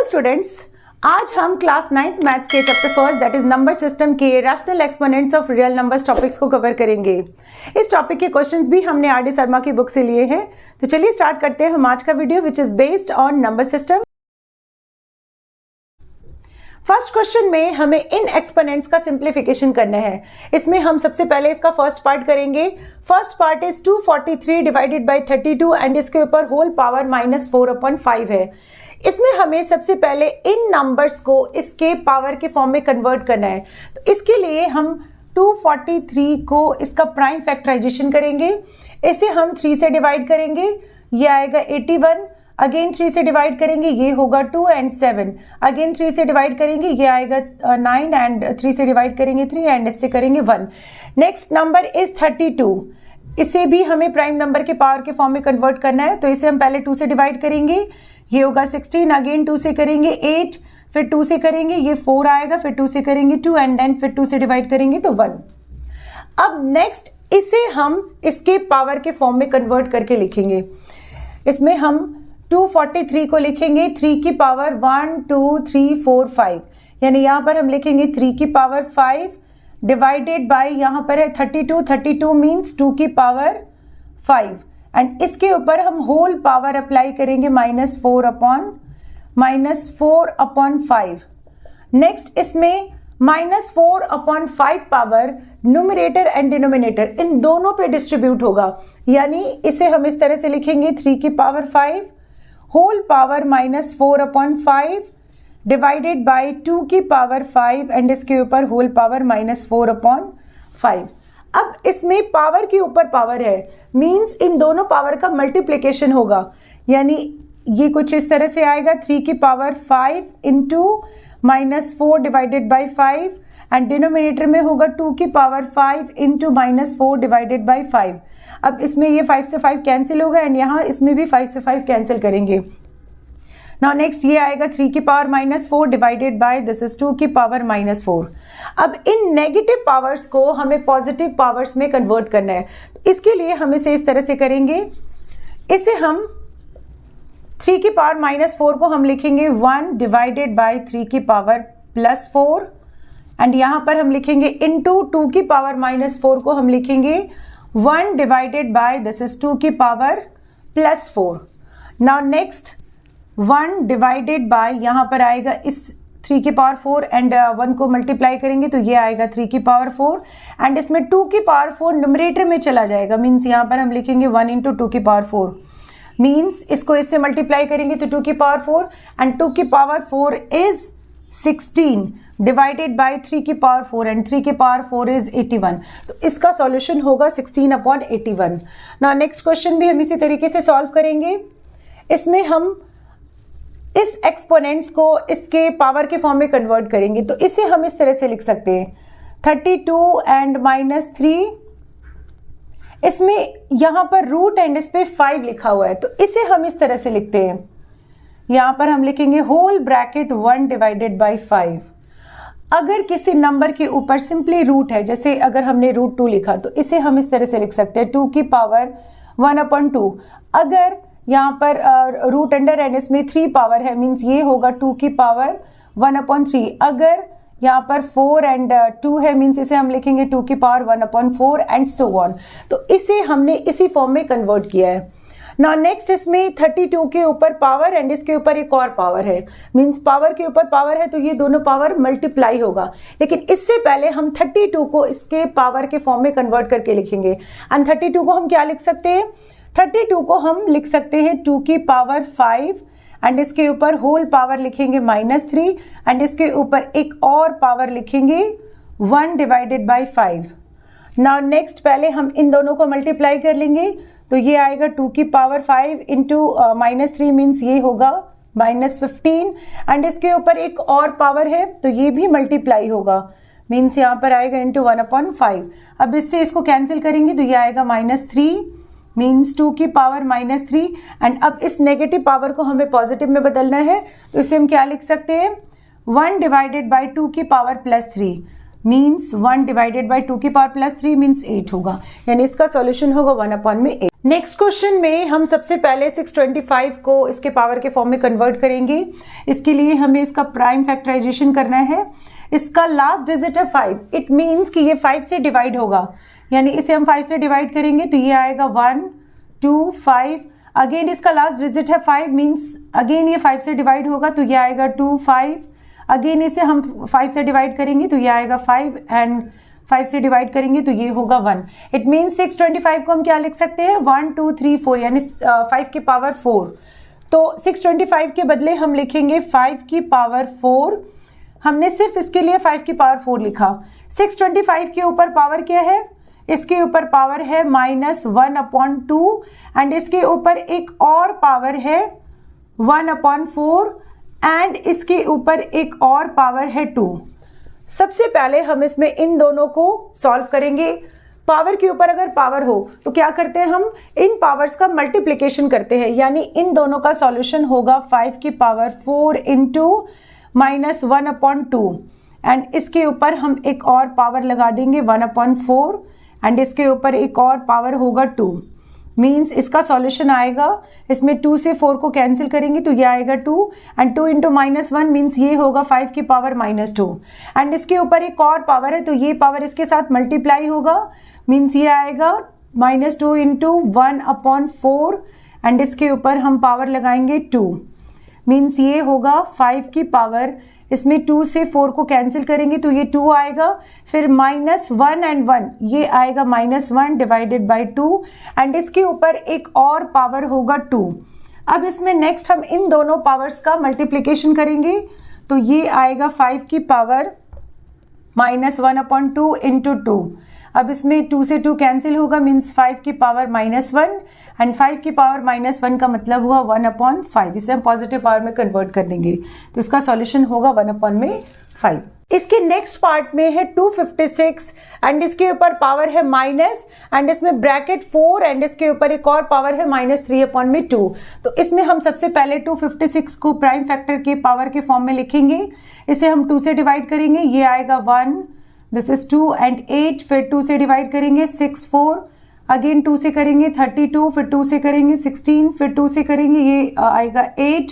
Students, आज हम class 9th maths के chapter first that is number system के rational exponents of real numbers topics को cover करेंगे। इस टॉपिक के क्वेश्चंस भी हमने आर डी शर्मा की बुक से लिए हैं। तो चलिए स्टार्ट करते हैं हम आज का video which is based on number system. First question में हमें इन एक्सपोनेंट्स का सिंप्लीफिकेशन करना है। इसमें हम सबसे पहले इसका फर्स्ट पार्ट करेंगे। First part is 243 divided by 32 and इसके ऊपर होल पावर -4/5 है। इसमें हमें सबसे पहले इन नंबर्स को इसके पावर के फॉर्म में कन्वर्ट करना है। तो इसके लिए हम 243 को इसका प्राइम फैक्टराइजेशन करेंगे। इसे हम 3 से डिवाइड करेंगे, ये आएगा 81। अगेन 3 से डिवाइड करेंगे, ये होगा 2 एंड 7। अगेन 3 से डिवाइड करेंगे, ये आएगा 9 एंड 3 से डिवाइड करेंगे 3 एंड इससे करेंगे 1। Next number is 32। इसे भी हमें प्राइम नंबर के पावर के फॉर्म में कन्वर्ट करना है। तो इसे हम पहले 2 से डिवाइड करेंगे, ये होगा 16। अगेन 2 से करेंगे 8, फिर 2 से करेंगे ये 4 आएगा, फिर 2 से करेंगे 2 एंड देन फिर 2 से डिवाइड करेंगे तो 1। अब नेक्स्ट इसे हम इसके पावर के फॉर्म में कन्वर्ट करके लिखेंगे। इसमें हम 243 को लिखेंगे 3 की पावर 1 2 3 4 5, यानी यहां पर हम लिखेंगे 3 की पावर 5 डिवाइडेड बाय यहां पर है 32 मीन्स 2 की पावर 5 एंड इसके ऊपर हम होल पावर अप्लाई करेंगे -4/5। नेक्स्ट इसमें -4/5 पावर न्यूमरेटर एंड डिनोमिनेटर इन दोनों पे डिस्ट्रीब्यूट होगा, यानी इसे हम इस तरह से लिखेंगे 3 की power 5 whole power -4/5 divided by 2 की पावर 5 एंड इसके ऊपर होल पावर -4/5। अब इसमें पावर के ऊपर पावर है, मींस इन दोनों पावर का मल्टीप्लिकेशन होगा, यानी ये कुछ इस तरह से आएगा 3 की power 5 into -4 divided by 5 and denominator में होगा 2 की पावर 5 इंटू -4 डिवाइडेड बाय 5। अब इसमें ये 5 से 5 कैंसिल होगा एंड यहाँ इसमें भी 5 से 5 कैंसिल करेंगे। नाउ नेक्स्ट ये आएगा 3 की power -4 divided by this is 2 की पावर -4। अब इन नेगेटिव पावर्स को हमें पॉजिटिव पावर्स में कन्वर्ट करना है। तो इसके लिए हम इसे इस तरह से करेंगे, इसे हम 3 की पावर -4 को हम लिखेंगे 1 डिवाइडेड बाय 3 की पावर +4 एंड यहां पर हम लिखेंगे इनटू 2 की पावर -4 को हम लिखेंगे 1 डिवाइडेड बाय दिस इज 2 की power +4। Now next 1 divided bye यहां पर आएगा इस 3 की पावर 4 एंड 1 को मल्टीप्लाई करेंगे तो ये आएगा 3 की पावर 4 एंड इसमें 2 की पावर 4 न्यूमरेटर में चला जाएगा, मीन्स यहां पर हम लिखेंगे 1 इंटू 2 की पावर 4 मीन्स इसको इससे मल्टीप्लाई करेंगे तो 2 की पावर 4 एंड 2 की पावर 4 इज 16 डिवाइडेड बाय 3 की पावर 4 एंड 3 की पावर 4 इज 81। तो इसका सॉल्यूशन होगा 16/81। नाउ नेक्स्ट क्वेश्चन भी हम इसी तरीके से सॉल्व करेंगे। इसमें हम इस एक्सपोनेंट्स को इसके पावर के फॉर्म में कन्वर्ट करेंगे। तो इसे हम इस तरह से लिख सकते हैं 32 एंड -3। इसमें यहां पर रूट एंड इस पे 5 लिखा हुआ है, तो इसे हम इस तरह से लिखते हैं, यहां पर हम लिखेंगे होल ब्रैकेट 1 डिवाइडेड बाय 5। अगर किसी नंबर के ऊपर सिंपली रूट है, जैसे अगर हमने √2 लिखा तो इसे हम इस तरह से लिख सकते हैं 2 की पावर 1/2। अगर यहाँ पर रूट अंडर एंड इसमें 3 पावर है, मीन्स ये होगा 2 की पावर 1/3। अगर यहाँ पर 4 एंड 2 है, मीन्स इसे हम लिखेंगे 2 की पावर 1/4 एंड सो ऑन। तो इसे हमने इसी फॉर्म में कन्वर्ट किया है। नाउ नेक्स्ट इसमें 32 के ऊपर पावर एंड इसके ऊपर एक और पावर है, मीन्स पावर के ऊपर पावर है तो ये दोनों पावर मल्टीप्लाई होगा। लेकिन इससे पहले हम 32 को इसके पावर के फॉर्म में कन्वर्ट करके लिखेंगे एंड 32 को हम क्या लिख सकते हैं, 32 को हम लिख सकते हैं 2 की पावर 5 एंड इसके ऊपर होल पावर लिखेंगे -3 एंड इसके ऊपर एक और पावर लिखेंगे 1 डिवाइडेड बाय 5। नाउ नेक्स्ट पहले हम इन दोनों को मल्टीप्लाई कर लेंगे, तो ये आएगा 2 की पावर 5 इंटू -3 मीन्स ये होगा -15 एंड इसके ऊपर एक और पावर है तो ये भी मल्टीप्लाई होगा, मीन्स यहाँ पर आएगा इंटू 1/5। अब इससे इसको कैंसिल करेंगे तो ये आएगा -3 मीन्स 2 की पावर -3 एंड अब इस नेगेटिव पावर को हमें पॉजिटिव में बदलना है, तो इसे हम क्या लिख सकते हैं 1 डिवाइडेड बाय 2 की पावर +3 मीन्स 1 डिवाइडेड बाई 2 की पावर प्लस 3 मीन्स 8 होगा, यानी इसका सॉल्यूशन होगा 1/8। नेक्स्ट क्वेश्चन में हम सबसे पहले 625 को इसके पावर के फॉर्म में कन्वर्ट करेंगे। इसके लिए हमें इसका प्राइम फैक्टराइजेशन करना है। इसका लास्ट डिजिट है 5, इट मीन्स कि ये 5 से डिवाइड होगा, यानी इसे हम 5 से डिवाइड करेंगे तो ये आएगा 1 2 5। अगेन इसका लास्ट डिजिट है 5, मीन्स अगेन ये 5 से डिवाइड होगा तो ये आएगा 2 5। अगेन इसे हम 5 से डिवाइड करेंगे तो ये आएगा 5 एंड 5 से डिवाइड करेंगे तो ये होगा 1। इट मीन्स 625 को हम क्या लिख सकते हैं 1 2 3 4, यानी 5 की पावर 4। तो 625 के बदले हम लिखेंगे 5 की पावर 4। हमने सिर्फ इसके लिए 5 की पावर 4 लिखा। 625 के ऊपर पावर क्या है, इसके ऊपर पावर है -1/2 एंड इसके ऊपर एक और पावर है 1/4 एंड इसके ऊपर एक और पावर है 2। सबसे पहले हम इसमें इन दोनों को सॉल्व करेंगे। पावर के ऊपर अगर पावर हो तो क्या करते हैं, हम इन पावर्स का मल्टीप्लिकेशन करते हैं, यानी इन दोनों का सॉल्यूशन होगा 5 की पावर 4 इंटू -1/2 एंड इसके ऊपर हम एक और पावर लगा देंगे 1/4 एंड इसके ऊपर एक और पावर होगा 2। मीन्स इसका सॉल्यूशन आएगा, इसमें 2 से 4 को कैंसिल करेंगे तो ये आएगा 2 एंड 2 इंटू -1 मीन्स ये होगा 5 की पावर -2 एंड इसके ऊपर एक और पावर है तो ये पावर इसके साथ मल्टीप्लाई होगा, मीन्स ये आएगा -2 इंटू 1/4 एंड इसके ऊपर हम पावर लगाएंगे 2, मीन्स ये होगा 5 की पावर, इसमें 2 से 4 को कैंसिल करेंगे तो ये 2 आएगा, फिर -1 एंड 1 ये आएगा -1 डिवाइडेड बाई 2 एंड इसके ऊपर एक और पावर होगा 2। अब इसमें नेक्स्ट हम इन दोनों पावर्स का मल्टीप्लिकेशन करेंगे तो ये आएगा 5 की पावर -1/2 इंटू 2। अब इसमें 2 से 2 कैंसिल होगा, मीन्स 5 की पावर -1 एंड 5 की पावर -1 का मतलब हुआ 1/5। इसे हम पॉजिटिव पावर में कन्वर्ट कर देंगे तो इसका सॉल्यूशन होगा 1/5। इसके नेक्स्ट पार्ट में है 256 एंड इसके ऊपर पावर है माइनस एंड इसमें ब्रैकेट 4 एंड इसके ऊपर एक और पावर है -3/2। तो इसमें हम सबसे पहले 256 को प्राइम फैक्टर के पावर के फॉर्म में लिखेंगे। इसे हम 2 से डिवाइड करेंगे, ये आएगा 1, दिस इज 2 एंड 8, फिर 2 से डिवाइड करेंगे 6 4, अगेन 2 से करेंगे 32, फिर 2 से करेंगे 16, फिर 2 से करेंगे ये आएगा 8,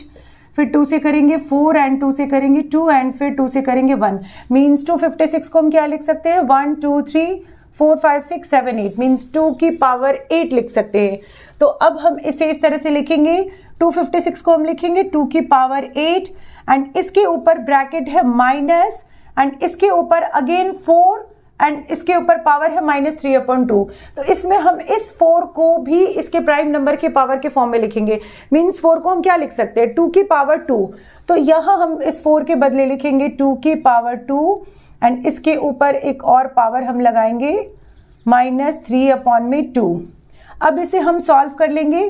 फिर 2 से करेंगे 4 एंड 2 से करेंगे 2 एंड फिर 2 से करेंगे 1। मीन्स 256 को हम क्या लिख सकते हैं 1 2 3 4 5 6 7 8 मीन्स 2 की पावर 8 लिख सकते हैं। तो अब हम इसे इस तरह से लिखेंगे, 256 को हम लिखेंगे 2 की पावर 8 एंड इसके ऊपर ब्रैकेट है माइनस एंड इसके ऊपर अगेन 4 एंड इसके ऊपर पावर है -3/2। तो इसमें हम इस 4 को भी इसके प्राइम नंबर के पावर के फॉर्म में लिखेंगे। मीन्स 4 को हम क्या लिख सकते हैं 2 की पावर 2। तो यहां हम इस 4 के बदले लिखेंगे 2 की पावर 2 एंड इसके ऊपर एक और पावर हम लगाएंगे -3/2। अब इसे हम सॉल्व कर लेंगे,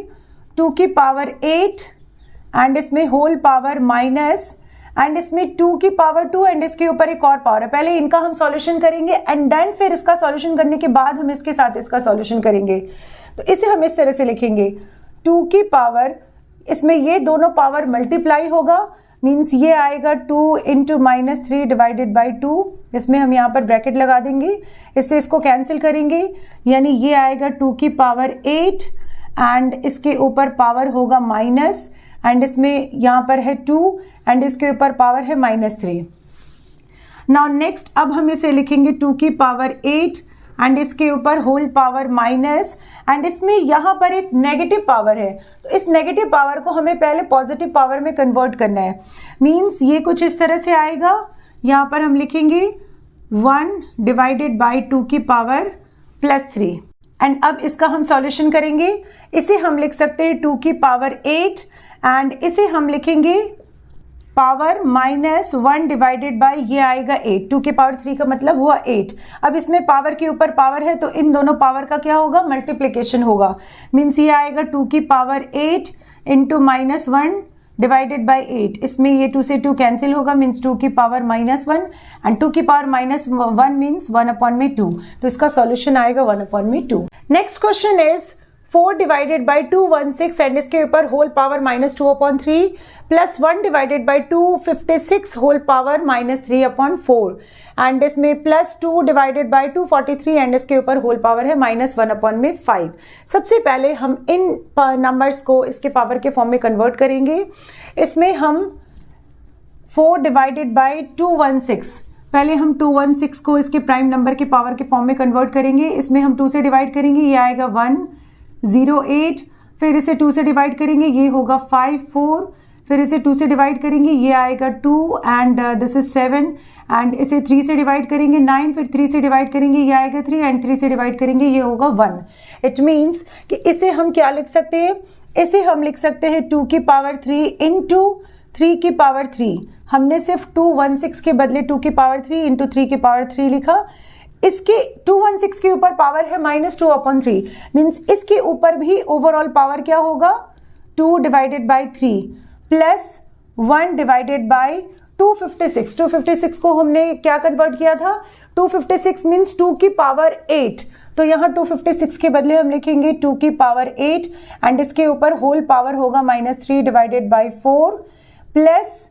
2 की पावर 8 एंड इसमें होल पावर माइनस एंड इसमें 2 की पावर 2 एंड इसके ऊपर एक और पावर है। पहले इनका हम सॉल्यूशन करेंगे एंड देन फिर इसका सॉल्यूशन करने के बाद हम इसके साथ इसका सॉल्यूशन करेंगे। तो इसे हम इस तरह से लिखेंगे, 2 की पावर, इसमें ये दोनों पावर मल्टीप्लाई होगा, मीन्स ये आएगा 2 इंटू -3 डिवाइडेड बाई 2। इसमें हम यहाँ पर ब्रैकेट लगा देंगे, इससे इसको कैंसिल करेंगे, यानी ये आएगा 2 की पावर 8 एंड इसके ऊपर पावर होगा माइनस एंड इसमें यहाँ पर है 2 एंड इसके ऊपर पावर है -3। नाउ नेक्स्ट अब हम इसे लिखेंगे 2 की पावर 8 एंड इसके ऊपर होल पावर माइनस एंड इसमें यहाँ पर एक नेगेटिव पावर है, तो इस नेगेटिव पावर को हमें पहले पॉजिटिव पावर में कन्वर्ट करना है। मीन्स ये कुछ इस तरह से आएगा, यहाँ पर हम लिखेंगे 1 डिवाइडेड बाई 2 की पावर +3 एंड अब इसका हम सॉल्यूशन करेंगे। इसे हम लिख सकते हैं 2 की पावर 8 एंड इसे हम लिखेंगे पावर -1 डिवाइडेड बाय ये आएगा 8। 2 के पावर 3 का मतलब हुआ 8। अब इसमें पावर के ऊपर पावर है तो इन दोनों पावर का क्या होगा मल्टीप्लिकेशन होगा, मीन्स ये आएगा 2 की पावर 8 इंटू -1 डिवाइडेड बाय 8। इसमें ये 2 से 2 कैंसिल होगा, मीन्स 2 की पावर -1 एंड 2 की पावर -1 मीन्स 1/2। तो इसका सॉल्यूशन आएगा 1/2। Next question is 4 divided by 216 and इसके ऊपर whole power -2/3 plus 1 divided by 256 whole power -3/4 and इसमें प्लस 2 डिवाइडेड बाई 243 एंड इसके ऊपर होल पावर है -1/5। सबसे पहले हम इन नंबर्स को इसके पावर के फॉर्म में कन्वर्ट करेंगे। इसमें हम 4 डिवाइडेड बाई 216, पहले हम 216 को इसके प्राइम नंबर के पावर के फॉर्म में कन्वर्ट करेंगे। इसमें हम 2 से डिवाइड करेंगे, ये आएगा 108, फिर इसे 2 से डिवाइड करेंगे, ये होगा 54, फिर इसे 2 से डिवाइड करेंगे, ये आएगा 2 एंड दिस इज 7 एंड इसे 3 से डिवाइड करेंगे 9, फिर 3 से डिवाइड करेंगे, ये आएगा 3 एंड 3 से डिवाइड करेंगे, ये होगा 1। इट मीन्स कि इसे हम क्या लिख सकते हैं, इसे हम लिख सकते हैं 2 की पावर 3 इंटू 3 की पावर 3। हमने सिर्फ 216 के बदले 2 की पावर 3 इंटू 3 की पावर 3 लिखा। इसके 216 के ऊपर पावर है -2/3, मीन्स इसके ऊपर भी ओवरऑल पावर क्या होगा 2 divided by 3 plus 1 divided by 256। 256 को हमने क्या कन्वर्ट किया था, 256 मीन्स 2 की पावर 8, तो यहाँ 256 के बदले हम लिखेंगे 2 की पावर 8 एंड इसके ऊपर होल पावर होगा -3 divided by 4 plus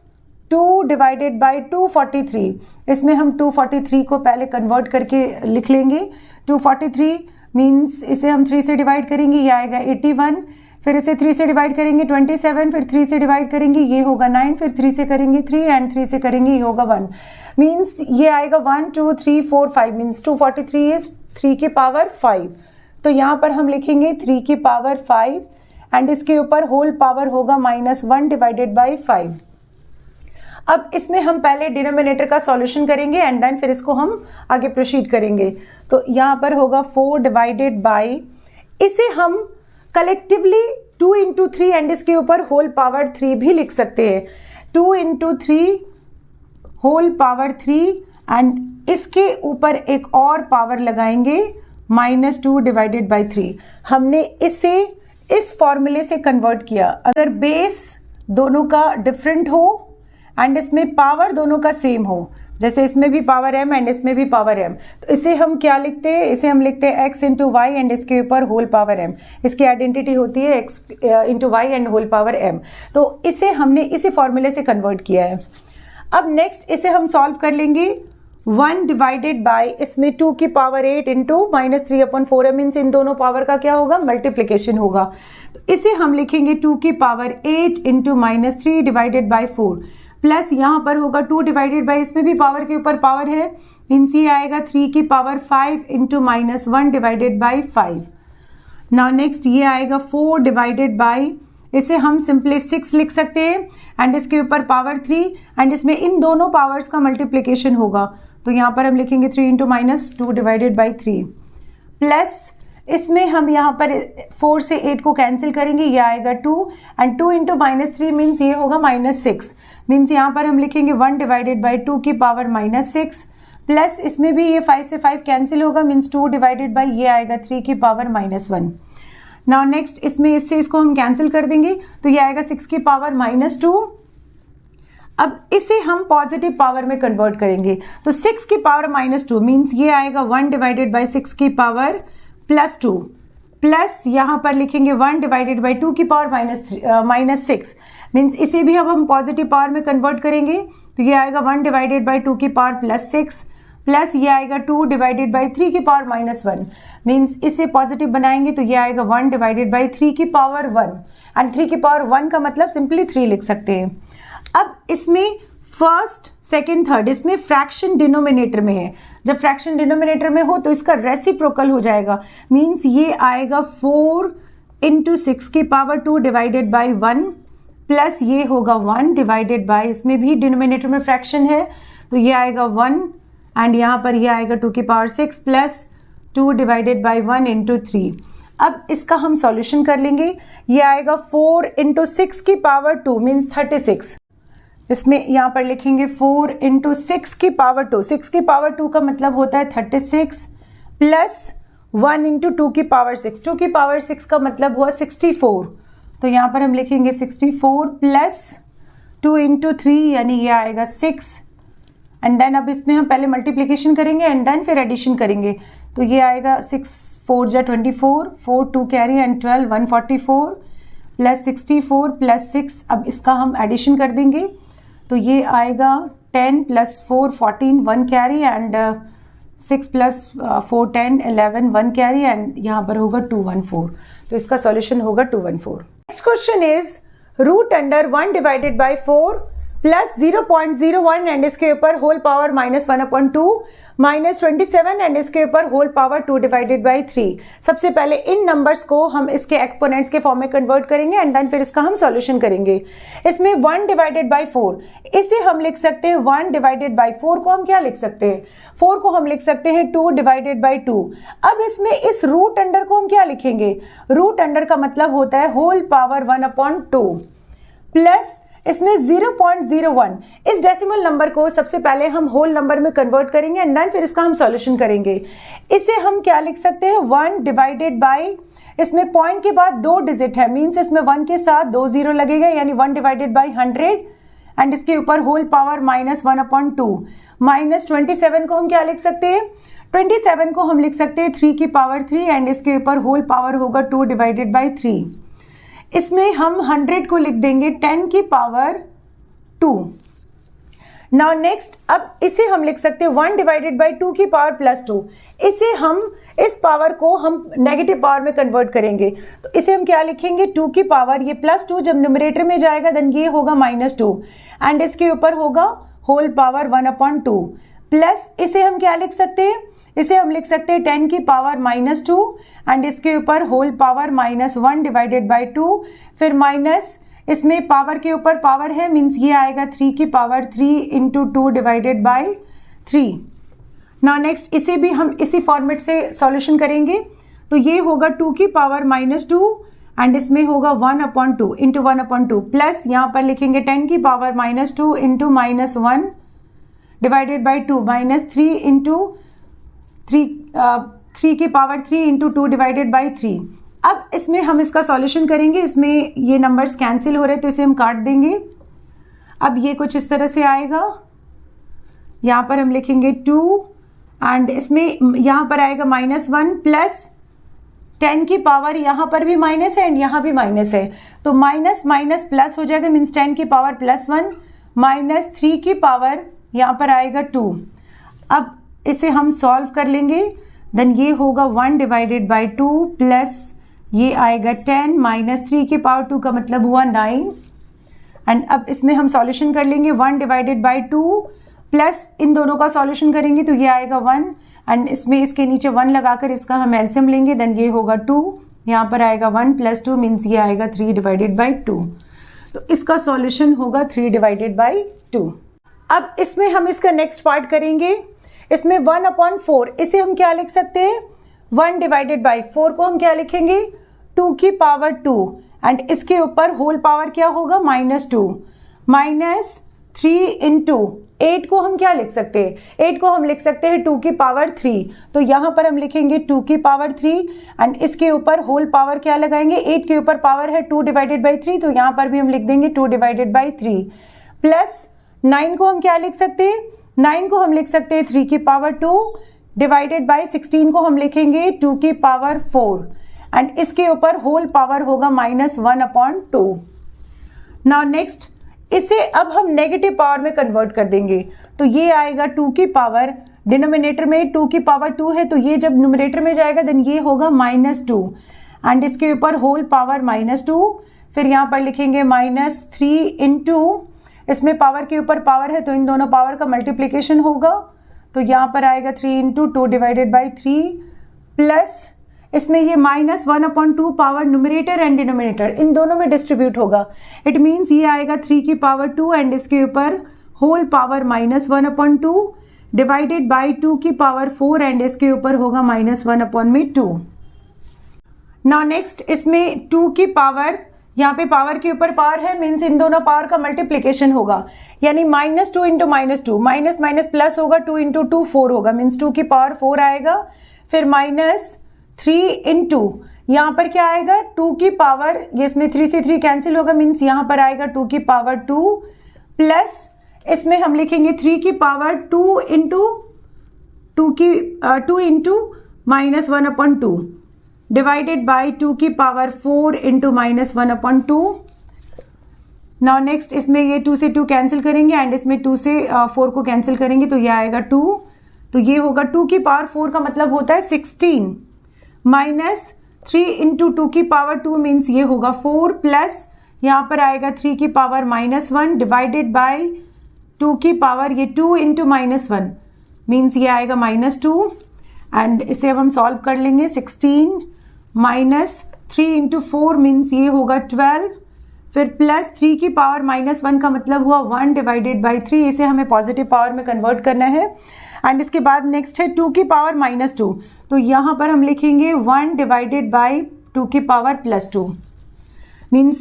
2 divided by 243। इसमें हम 243 को पहले कन्वर्ट करके लिख लेंगे। 243 मीन्स इसे हम 3 से डिवाइड करेंगे, ये आएगा 81, फिर इसे 3 से डिवाइड करेंगे 27, फिर 3 से डिवाइड करेंगे, ये होगा 9, फिर 3 से करेंगे 3 एंड 3 से करेंगे, ये होगा 1। मीन्स ये आएगा 1 2 3 4 5, मीन्स 243 इज 3 की पावर 5। तो यहाँ पर हम लिखेंगे 3 की पावर 5 एंड इसके ऊपर होल पावर होगा -1 डिवाइडेड बाई 5। अब इसमें हम पहले डिनोमिनेटर का सॉल्यूशन करेंगे एंड देन फिर इसको हम आगे प्रोसीड करेंगे। तो यहाँ पर होगा 4 डिवाइडेड बाई, इसे हम कलेक्टिवली 2 इंटू 3 एंड इसके ऊपर होल पावर 3 भी लिख सकते हैं। 2 इंटू 3 होल पावर 3 एंड इसके ऊपर एक और पावर लगाएंगे -2 डिवाइडेड बाई 3। हमने इसे इस फॉर्मूले से कन्वर्ट किया। अगर बेस दोनों का डिफरेंट हो एंड इसमें पावर दोनों का सेम हो, जैसे इसमें भी पावर m एंड इसमें भी पावर m, तो इसे हम क्या लिखते हैं, इसे हम लिखते हैं x इंटू वाई एंड इसके ऊपर होल पावर m। इसकी आइडेंटिटी होती है x into Y and whole power m। तो इसे हमने इसी फॉर्मूले से कन्वर्ट किया है। अब नेक्स्ट इसे हम सॉल्व कर लेंगे। 1 डिवाइडेड बाई, इसमें 2 की पावर 8 इंटू -3/4 मीन्स इन दोनों पावर का क्या होगा, मल्टीप्लीकेशन होगा। तो इसे हम लिखेंगे 2 की power 8 into -3 divided by 4 plus यहाँ पर होगा 2 डिवाइडेड बाई, इसमें भी पावर के ऊपर पावर है, मीन्स ये आएगा 3 की power 5 into -1 divided by 5। Now next ये आएगा 4 डिवाइडेड बाई, इसे हम सिंपली 6 लिख सकते हैं एंड इसके ऊपर पावर 3 एंड इसमें इन दोनों पावर्स का मल्टीप्लीकेशन होगा, तो यहाँ पर हम लिखेंगे 3 इंटू -2 डिवाइडेड बाई 3 प्लस इसमें हम यहाँ पर 4 से 8 को कैंसिल करेंगे, ये आएगा 2 एंड 2 इंटू -3 मीन्स ये होगा -6, मीन्स यहाँ पर हम लिखेंगे 1 डिवाइडेड बाई 2 की पावर -6 प्लस इसमें भी ये 5 से 5 कैंसिल होगा, मीन्स 2 डिवाइडेड बाई ये आएगा 3 की पावर -1। नाउ नेक्स्ट इसमें इससे इसको हम कैंसिल कर देंगे, तो ये आएगा 6 की पावर -2। अब इसे हम पॉजिटिव पावर में कन्वर्ट करेंगे, तो 6 की पावर -2 मीन्स ये आएगा 1 डिवाइडेड बाई 6 की पावर +2 प्लस यहाँ पर लिखेंगे 1 डिवाइडेड बाई 2 की पावर -6 मीन्स इसे भी अब हम पॉजिटिव पावर में कन्वर्ट करेंगे, तो ये आएगा 1 डिवाइडेड बाई 2 की पावर +6 प्लस ये आएगा 2 डिवाइडेड बाई 3 की पावर -1 मीन्स इसे पॉजिटिव बनाएंगे, तो ये आएगा 1 डिवाइडेड बाई 3 की पावर 1 एंड 3 की पावर 1 का मतलब सिंपली 3 लिख सकते हैं। अब इसमें फर्स्ट सेकेंड थर्ड इसमें फ्रैक्शन डिनोमिनेटर में है, जब फ्रैक्शन डिनोमिनेटर में हो तो इसका रेसिप्रोकल हो जाएगा, मीन्स ये आएगा 4 इंटू 6 की पावर 2 डिवाइडेड बाई 1 प्लस ये होगा 1 डिवाइडेड बाई, इसमें भी डिनोमिनेटर में फ्रैक्शन है, तो ये आएगा 1 एंड यहाँ पर ये आएगा 2 की power 6 plus 2 divided by 1 into 3। अब इसका हम सॉल्यूशन कर लेंगे, ये आएगा 4 इंटू 6 की पावर 2 मीन्स 36। इसमें यहाँ पर लिखेंगे 4 इंटू 6 की पावर 2, 6 की पावर 2 का मतलब होता है 36 प्लस 1 इंटू 2 की पावर 6, 2 की पावर 6 का मतलब हुआ 64, तो यहाँ पर हम लिखेंगे 64 प्लस 2 इंटू 3 यानी ये आएगा 6 एंड देन अब इसमें हम पहले मल्टीप्लीकेशन करेंगे एंड देन फिर एडिशन करेंगे, तो ये आएगा 6 4 जा 24, 4 2 कैरी एंड 12 144 प्लस 64 प्लस 6। अब इसका हम एडिशन कर देंगे तो ये आएगा 10 plus 4 14 1 carry and 6 plus 4 10 11 1 carry and यहाँ पर होगा 214। तो इसका सॉल्यूशन होगा 214। Next question is root under 1 divided by 4 plus 0.01 and इसके ऊपर होल पावर -1/2 माइनस 27 एंड इसके ऊपर होल पावर 2 डिवाइडेड बाई 3। सबसे पहले इन नंबर्स को हम इसके एक्सपोनेंट्स के फॉर्म में कन्वर्ट करेंगे एंड देन फिर इसका हम सॉल्यूशन करेंगे। इसमें 1 डिवाइडेड बाई 4 इसे हम लिख सकते हैं 1 डिवाइडेड बाई 4 को हम क्या लिख सकते हैं, 4 को हम लिख सकते हैं 2 डिवाइडेड बाई 2। अब इसमें इस रूट अंडर को हम क्या लिखेंगे, रूट अंडर का मतलब होता है होल पावर 1/2 प्लस इसमें 0.01 इस डेसिमल नंबर को सबसे पहले हम होल नंबर में कन्वर्ट करेंगे एंड देन फिर इसका हम सॉल्यूशन करेंगे। इसे हम क्या लिख सकते हैं 1 डिवाइडेड बाय, इसमें पॉइंट के बाद 2 डिजिट है मींस इसमें 1 के साथ 2 0 लगेगा यानी 1 डिवाइडेड बाय 100 एंड इसके ऊपर होल पावर -1/2 माइनस 27 को हम क्या लिख सकते हैं, 27 को हम लिख सकते हैं 3 की पावर 3 एंड इसके ऊपर होल पावर होगा 2 डिवाइडेड बाय 3। इसमें हम 100 को लिख देंगे 10 की पावर 2। नाउ नेक्स्ट, अब इसे हम लिख सकते हैं 1 डिवाइडेड बाई 2 की पावर +2। इसे हम इस पावर को हम नेगेटिव पावर में कन्वर्ट करेंगे तो इसे हम क्या लिखेंगे 2 की पावर, ये +2 जब न्यूमरेटर में जाएगा देन ये होगा -2 एंड इसके ऊपर होगा होल पावर 1/2 प्लस इसे हम क्या लिख सकते हैं, इसे हम लिख सकते हैं 10 की पावर -2 एंड इसके ऊपर होल पावर -1 डिवाइडेड बाई 2, फिर माइनस इसमें पावर के ऊपर पावर है मीन्स ये आएगा 3 की power 3 into 2 divided by 3। Now next, इसे भी हम इसी फॉर्मेट से सॉल्यूशन करेंगे तो ये होगा 2 की पावर -2 एंड इसमें होगा 1/2 इंटू 1/2 प्लस यहाँ पर लिखेंगे 10 की power -2 into -1 divided by 2 minus 3 into 3 की पावर 3 इंटू 2 डिवाइडेड बाई 3। अब इसमें हम इसका सॉल्यूशन करेंगे, इसमें ये नंबर्स कैंसिल हो रहे तो इसे हम काट देंगे। अब ये कुछ इस तरह से आएगा, यहाँ पर हम लिखेंगे 2 एंड इसमें यहाँ पर आएगा -1 प्लस 10 की पावर, यहाँ पर भी माइनस है एंड यहाँ भी माइनस है तो माइनस माइनस प्लस हो जाएगा मीन्स 10 की पावर +1 माइनस 3 की पावर यहाँ पर आएगा 2। अब इसे हम सॉल्व कर लेंगे देन ये होगा 1 डिवाइडेड बाई 2 प्लस ये आएगा 10 माइनस 3 की पावर 2 का मतलब हुआ 9 एंड अब इसमें हम सॉल्यूशन कर लेंगे 1 डिवाइडेड बाई 2 प्लस इन दोनों का सॉल्यूशन करेंगे तो ये आएगा 1 एंड इसमें इसके नीचे 1 लगाकर इसका हम एलसीएम लेंगे देन ये होगा 2, यहाँ पर आएगा 1 + 2 मीन्स ये आएगा 3 डिवाइडेड बाई 2। तो इसका सॉल्यूशन होगा 3 डिवाइडेड बाई 2। अब इसमें हम इसका नेक्स्ट पार्ट करेंगे, इसमें 1/4 इसे हम क्या लिख सकते हैं 1 डिवाइडेड बाई 4 को हम क्या लिखेंगे 2 की पावर 2 एंड इसके ऊपर होल पावर क्या होगा -2 माइनस 3 इंटू 8 को हम क्या लिख सकते हैं, 8 को हम लिख सकते हैं 2 की पावर 3 तो यहाँ पर हम लिखेंगे 2 की पावर 3 एंड इसके ऊपर होल पावर क्या लगाएंगे, 8 के ऊपर पावर है 2 डिवाइडेड बाई 3 तो यहाँ पर भी हम लिख देंगे 2 डिवाइडेड बाई 3 प्लस 9 को हम क्या लिख सकते हैं, 9 को हम लिख सकते हैं 3 की पावर 2 डिवाइडेड बाई 16 को हम लिखेंगे 2 की पावर 4 एंड इसके ऊपर होल पावर होगा -1/2। नाउ नेक्स्ट, इसे अब हम नेगेटिव पावर में कन्वर्ट कर देंगे तो ये आएगा 2 की पावर, डिनोमिनेटर में 2 की पावर 2 है तो ये जब न्यूमरेटर में जाएगा देन ये होगा -2 एंड इसके ऊपर होल पावर -2, फिर यहाँ पर लिखेंगे -3 इंटू इसमें पावर के ऊपर पावर है तो इन दोनों पावर का मल्टीप्लीकेशन होगा तो यहाँ पर आएगा 3 इंटू 2 डिवाइडेड बाई 3 प्लस इसमें ये -1/2 पावर न्यूमरेटर एंड डिनोमिनेटर इन दोनों में डिस्ट्रीब्यूट होगा, इट मीन्स ये आएगा 3 की पावर 2 एंड इसके ऊपर होल पावर -1/2 डिवाइडेड बाई 2 की पावर 4 एंड इसके ऊपर होगा -1/2। नाउ नेक्स्ट, इसमें 2 की पावर, यहाँ पे पावर के ऊपर पावर है मीन्स इन दोनों पावर का मल्टीप्लीकेशन होगा यानी -2 इंटू -2 माइनस माइनस प्लस होगा 2 इंटू 2 4 होगा मीन्स 2 की पावर 4 आएगा, फिर -3 इंटू यहाँ पर क्या आएगा 2 की पावर, ये इसमें 3 से 3 कैंसिल होगा मीन्स यहाँ पर आएगा 2 की पावर 2 प्लस इसमें हम लिखेंगे 3 की power 2 into 2 into -1/2 divided by 2 की पावर 4 इंटू -1/2। नाउ नेक्स्ट इसमें ये 2 से 2 कैंसिल करेंगे एंड इसमें 2 से 4 को कैंसिल करेंगे तो ये आएगा 2। तो ये होगा 2 की पावर 4 का मतलब होता है 16 माइनस 3 इंटू 2 की पावर 2 मीन्स ये होगा 4 प्लस यहाँ पर आएगा 3 की पावर -1 डिवाइडेड बाई 2 की पावर ये 2 इंटू -1 मीन्स ये आएगा -2 एंड इसे अब हम सॉल्व कर लेंगे। 16 माइनस 3 इंटू 4 मीन्स ये होगा 12 फिर प्लस 3 की पावर -1 का मतलब हुआ 1 डिवाइडेड बाई 3। इसे हमें पॉजिटिव पावर में कन्वर्ट करना है एंड इसके बाद नेक्स्ट है 2 की पावर -2 तो यहाँ पर हम लिखेंगे 1 डिवाइडेड बाई 2 की पावर +2 मीन्स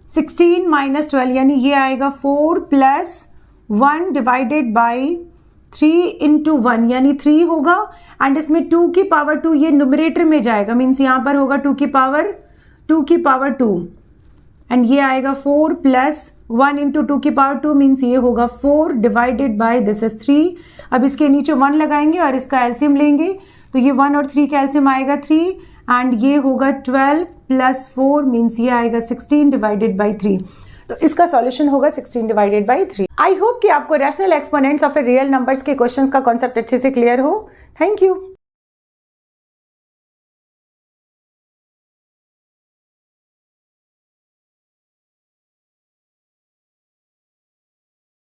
16 माइनस 12 यानी ये आएगा 4 प्लस 1 डिवाइडेड बाई 3 इंटू 1 यानी 3 होगा एंड इसमें 2 की पावर 2 ये न्यूमरेटर में जाएगा मीन्स यहाँ पर होगा 2 की पावर 2 एंड ये आएगा 4 प्लस 1 इंटू 2 की पावर 2 मीन्स ये होगा 4 डिवाइडेड बाई दिस इज 3। अब इसके नीचे 1 लगाएंगे और इसका एलसीएम लेंगे तो ये 1 और 3 का एलसीएम आएगा 3 एंड ये होगा 12 प्लस 4 मीन्स ये आएगा 16 डिवाइडेड बाई 3। तो इसका सॉल्यूशन होगा 16 डिवाइडेड बाई 3। आई होप कि आपको rational exponents of a real numbers के क्वेश्चंस का कॉन्सेप्ट अच्छे से क्लियर हो। Thank you.